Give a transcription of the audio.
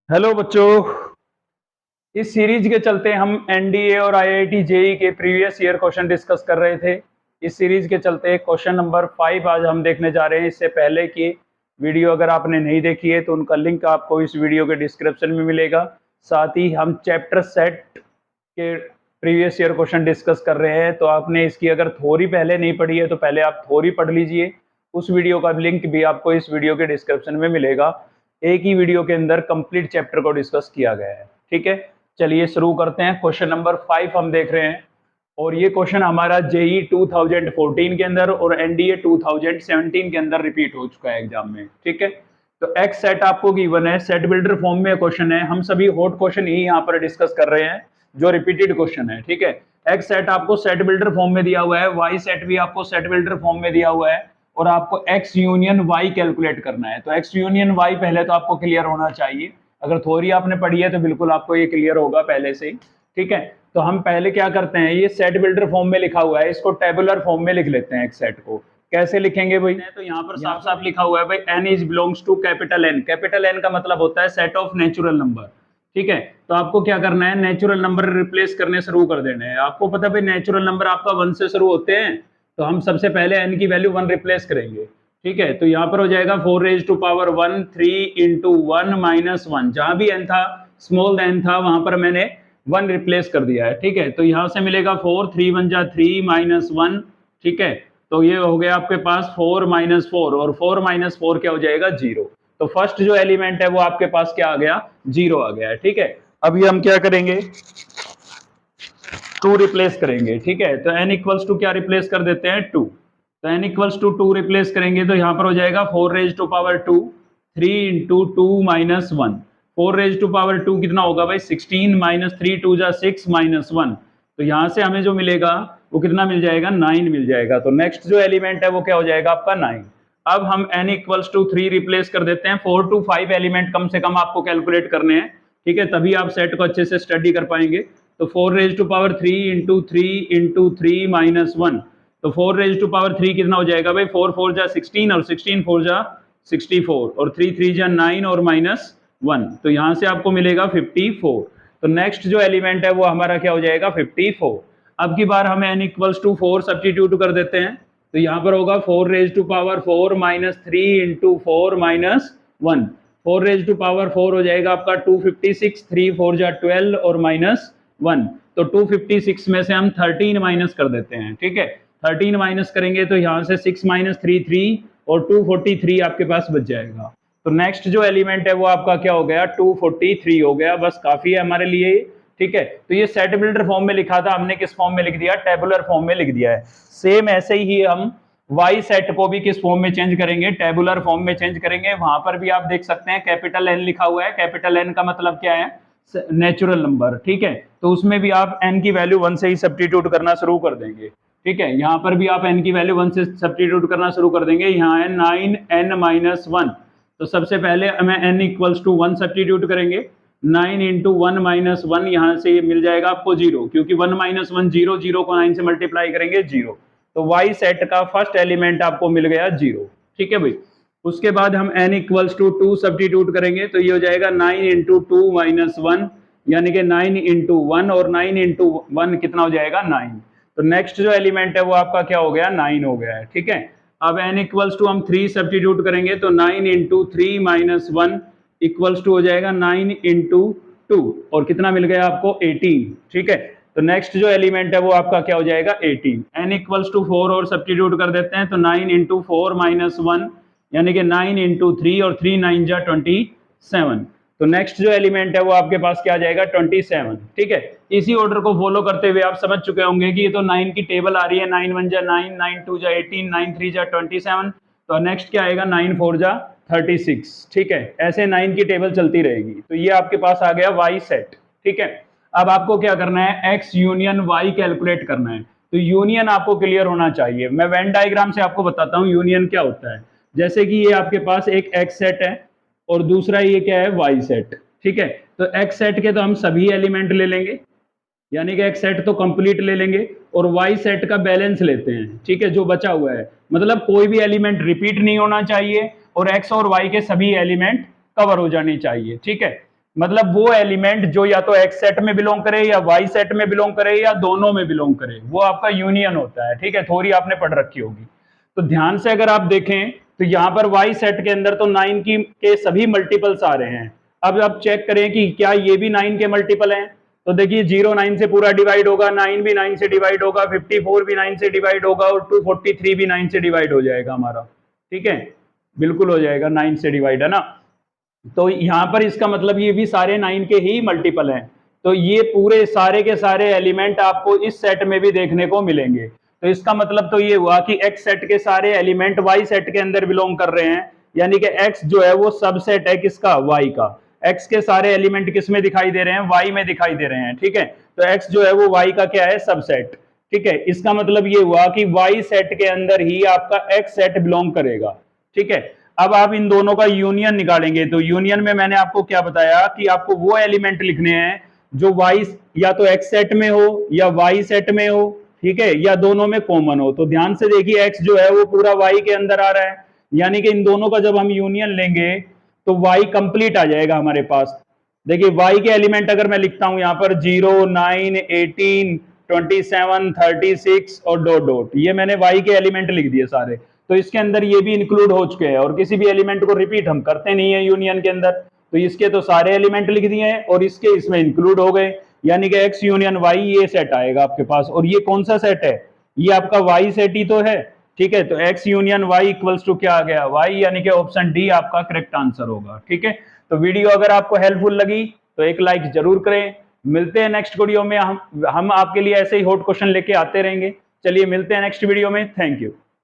Hello बच्चों। इस series के चलते हम एनडीए और आईआईटी जेई के प्रीवियस ईयर क्वेश्चन डिस्कस कर रहे थे। इस सीरीज के चलते क्वेश्चन नंबर 5 आज हम देखने जा रहे हैं। इससे पहले की वीडियो अगर आपने नहीं देखी है तो उनका लिंक आपको इस वीडियो के डिस्क्रिप्शन में मिलेगा। साथ ही हम चैप्टर सेट के प्रीवियस ईयर क्वेश्चन डिस्कस कर रहे हैं, तो आपने इसकी अगर थ्योरी पहले नहीं पढ़ी है तो पहले आप थ्योरी पढ़ लीजिए। उस वीडियो का लिंक भी आपको इस वीडियो के डिस्क्रिप्शन में मिलेगा। एक ही वीडियो के अंदर कंप्लीट चैप्टर को डिस्कस किया गया है। ठीक है, चलिए शुरू करते हैं। क्वेश्चन नंबर 5 हम देख रहे हैं और ये क्वेश्चन हमारा जेई 2014 के अंदर और एनडीए 2017 के अंदर रिपीट हो चुका है एग्जाम में। ठीक है, तो एक्स सेट आपको गिवन है, सेट बिल्डर फॉर्म में क्वेश्चन है। हम सभी हॉट क्वेश्चन ही यहाँ पर डिस्कस कर रहे हैं जो रिपीटेड क्वेश्चन है। ठीक है, एक्स सेट आपको सेट बिल्डर फॉर्म में दिया हुआ है, वाई सेट भी आपको सेट बिल्डर फॉर्म में दिया हुआ है और आपको एक्स यूनियन वाई कैलकुलेट करना है। तो एक्स यूनियन वाई पहले तो आपको क्लियर होना चाहिए। अगर थ्योरी आपने पढ़ी है तो बिल्कुल आपको ये क्लियर होगा पहले से ही। ठीक है, तो हम पहले क्या करते हैं, ये सेट बिल्डर फॉर्म में लिखा हुआ है, इसको टेबुलर फॉर्म में लिख लेते हैं। एक्स सेट को कैसे लिखेंगे भाई? तो यहाँ पर साफ साफ लिखा हुआ है भाई, N is belongs to capital N. Capital N का मतलब होता है सेट ऑफ नेचुरल नंबर। ठीक है, तो आपको क्या करना है, नेचुरल नंबर रिप्लेस करने शुरू कर देने हैं। आपको पता है नेचुरल नंबर आपका 1 से शुरू होते हैं, तो हम सबसे पहले n की वैल्यू 1 रिप्लेस करेंगे। ठीक है, तो यहाँ पर हो जाएगा 4 raise to power 1 3 into 1 minus 1। जहां भी n था, स्मॉल n था, वहां पर मैंने 1 रिप्लेस कर दिया है। ठीक है, तो यहाँ से मिलेगा 4 3 1 जा 3 माइनस 1। ठीक है, तो ये हो गया आपके पास 4 माइनस 4 और 4 माइनस 4 क्या हो जाएगा, 0। तो फर्स्ट जो एलिमेंट है वो आपके पास क्या आ गया, 0 आ गया है। ठीक है, अभी हम क्या करेंगे, 2 रिप्लेस करेंगे। ठीक है, तो n इक्वल्स टू क्या रिप्लेस कर देते हैं, 2। तो n इक्वल्स टू 2 रिप्लेस करेंगे तो यहाँ पर हो जाएगा 4 raise to power 2 3 into 2 minus 1। 4 raise to power 2 कितना होगा भाई, 16 माइनस 3 2 जा 6 माइनस 1। तो यहाँ से हमें जो मिलेगा वो कितना मिल जाएगा, 9 मिल जाएगा। तो नेक्स्ट जो एलिमेंट है वो क्या हो जाएगा आपका, 9। अब हम n इक्वल्स टू 3 रिप्लेस कर देते हैं। 4 to 5 एलिमेंट कम से कम आपको कैलकुलेट करने हैं। ठीक है, तभी आप सेट को अच्छे से स्टडी कर पाएंगे। तो 4 raise to power 3 into 3 into 3 minus 1। तो 4 रेज टू पावर 3 कितना हो जाएगा भाई, 4 4 जा 16 और 16 4 जा 64 और 3 3 जा 9 और माइनस 1। तो यहाँ से आपको मिलेगा 54। तो नेक्स्ट जो एलिमेंट है वो हमारा क्या हो जाएगा, 54। अब की बार हमें n इक्वल्स टू 4 सब्सटीट्यूट कर देते हैं। तो यहाँ पर होगा 4 raise to power 4 minus 3 into 4 minus 1। 4 raise to power 4 हो जाएगा आपका 256, 3 4 जा 12 और माइनस 1। तो 256 में से हम 13 माइनस कर देते हैं। ठीक है, 13 माइनस करेंगे तो यहाँ से 6 माइनस 3 3 और 243 आपके पास बच जाएगा। तो नेक्स्ट जो एलिमेंट है वो आपका क्या हो गया, 243 हो गया। बस काफी है हमारे लिए। ठीक है, तो ये सेट बिल्डर फॉर्म में लिखा था, हमने किस फॉर्म में लिख दिया, टेबुलर फॉर्म में लिख दिया है। सेम ऐसे ही हम वाई सेट को भी किस फॉर्म में चेंज करेंगे, टेबुलर फॉर्म में चेंज करेंगे। वहां पर भी आप देख सकते हैं कैपिटल एन लिखा हुआ है। कैपिटल एन का मतलब क्या है, नेचुरल नंबर। ठीक है, तो उसमें भी आप n की वैल्यू 1 से ही सब्स्टिट्यूट करना शुरू कर देंगे। ठीक है, यहाँ पर भी आप n की वैल्यू 1 से सब्स्टिट्यूट करना शुरू कर देंगे। यहाँ है 9n माइनस 1। तो सबसे पहले हमें n इक्वल्स टू 1 सब्स्टिट्यूट करेंगे। 9 इंटू 1 माइनस 1, यहाँ से मिल जाएगा आपको 0, क्योंकि 1 माइनस 1 0, 0 को 9 से मल्टीप्लाई करेंगे 0। तो वाई सेट का फर्स्ट एलिमेंट आपको मिल गया 0। ठीक है भाई, उसके बाद हम n इक्वल्स टू 2 सब्स्टिट्यूट करेंगे तो ये हो जाएगा 9 इंटू 2 माइनस 1, यानी कि 9 इंटू 1 और 9 इंटू 1 कितना हो जाएगा, 9। तो नेक्स्ट जो एलिमेंट है वो आपका क्या हो गया, 9 हो गया है। ठीक है, अब n इक्वल्स टू हम 3 सब्स्टिट्यूट करेंगे तो 9 इंटू 3 माइनस 1 इक्वल्स टू हो जाएगा 9 इंटू 2 और कितना मिल गया आपको, 18। ठीक है, तो नेक्स्ट जो एलिमेंट है वो आपका क्या हो जाएगा, 18। n इक्वल्स टू 4 और सब्स्टिट्यूट कर देते हैं तो 9 इंटू 4 माइनस 1, यानी कि 9 इंटू 3 और 3 9 जा 27। तो नेक्स्ट जो एलिमेंट है वो आपके पास क्या आ जाएगा, 27। ठीक है, इसी ऑर्डर को फॉलो करते हुए आप समझ चुके होंगे कि ये तो 9 की टेबल आ रही है। 9 1 जा 9, 9 2 जा 18, 9 3 जा 27। तो नेक्स्ट क्या आएगा, 9 4 जा 36। ठीक है, ऐसे 9 की टेबल चलती रहेगी। तो ये आपके पास आ गया वाई सेट। ठीक है, अब आपको क्या करना है, एक्स यूनियन वाई कैलकुलेट करना है। तो यूनियन आपको क्लियर होना चाहिए। मैं वेन डायग्राम से आपको बताता हूँ यूनियन क्या होता है। जैसे कि ये आपके पास एक एक्स सेट है और दूसरा ये क्या है, वाई सेट। ठीक है, तो एक्स सेट के तो हम सभी एलिमेंट ले लेंगे, यानी कि एक्स सेट तो कंप्लीट ले लेंगे और वाई सेट का बैलेंस लेते हैं। ठीक है, जो बचा हुआ है, मतलब कोई भी एलिमेंट रिपीट नहीं होना चाहिए और एक्स और वाई के सभी एलिमेंट कवर हो जाने चाहिए। ठीक है, मतलब वो एलिमेंट जो या तो एक्स सेट में बिलोंग करे या वाई सेट में बिलोंग करे या दोनों में बिलोंग करे, वो आपका यूनियन होता है। ठीक है, थ्योरी आपने पढ़ रखी होगी। तो ध्यान से अगर आप देखें तो यहाँ पर वाई सेट के अंदर तो 9 के सभी मल्टीपल्स आ रहे हैं। अब आप चेक करें कि क्या ये भी 9 के मल्टीपल हैं। तो देखिए 0 9 से पूरा डिवाइड होगा, 9 भी 9 से डिवाइड होगा, 54 भी 9 से डिवाइड होगा और 243 भी 9 से डिवाइड हो जाएगा हमारा। ठीक है, बिल्कुल हो जाएगा, 9 से डिवाइड है ना। तो यहाँ पर इसका मतलब ये भी सारे 9 के ही मल्टीपल हैं। तो ये पूरे सारे के सारे एलिमेंट आपको इस सेट में भी देखने को मिलेंगे। तो इसका मतलब तो ये हुआ कि एक्स सेट के सारे एलिमेंट वाई सेट के अंदर बिलोंग कर रहे हैं, यानी कि एक्स जो है वो सबसेट है किसका, वाई का। एक्स के सारे एलिमेंट किस में दिखाई दे रहे हैं, वाई में दिखाई दे रहे हैं। ठीक है, तो एक्स जो है वो वाई का क्या है, सबसेट। ठीक है, इसका मतलब ये हुआ कि वाई सेट के अंदर ही आपका एक्स सेट बिलोंग करेगा। ठीक है, अब आप इन दोनों का यूनियन निकालेंगे। तो यूनियन में मैंने आपको क्या बताया कि आपको वो एलिमेंट लिखने हैं जो वाई या तो एक्स सेट में हो या वाई सेट में हो, ठीक है, या दोनों में कॉमन हो। तो ध्यान से देखिए एक्स जो है वो पूरा वाई के अंदर आ रहा है, यानी कि इन दोनों का जब हम यूनियन लेंगे तो वाई कंप्लीट आ जाएगा हमारे पास। देखिए वाई के एलिमेंट अगर मैं लिखता हूं यहाँ पर 0 9 18 27 36 और डॉट डॉट, ये मैंने वाई के एलिमेंट लिख दिए सारे। तो इसके अंदर ये भी इंक्लूड हो चुके हैं और किसी भी एलिमेंट को रिपीट हम करते नहीं है यूनियन के अंदर। तो इसके तो सारे एलिमेंट लिख दिए हैं और इसके इसमें इंक्लूड हो गए, यानी कि एक्स यूनियन वाई ये सेट आएगा आपके पास। और ये कौन सा सेट है, ये आपका वाई सेट ही तो है। ठीक है, तो x union y equals to क्या आ गया, वाई, यानी कि ऑप्शन डी आपका करेक्ट आंसर होगा। ठीक है, तो वीडियो अगर आपको हेल्पफुल लगी तो एक लाइक जरूर करें। मिलते हैं नेक्स्ट वीडियो में, हम आपके लिए ऐसे ही हॉट क्वेश्चन लेके आते रहेंगे। चलिए मिलते हैं नेक्स्ट वीडियो में, थैंक यू।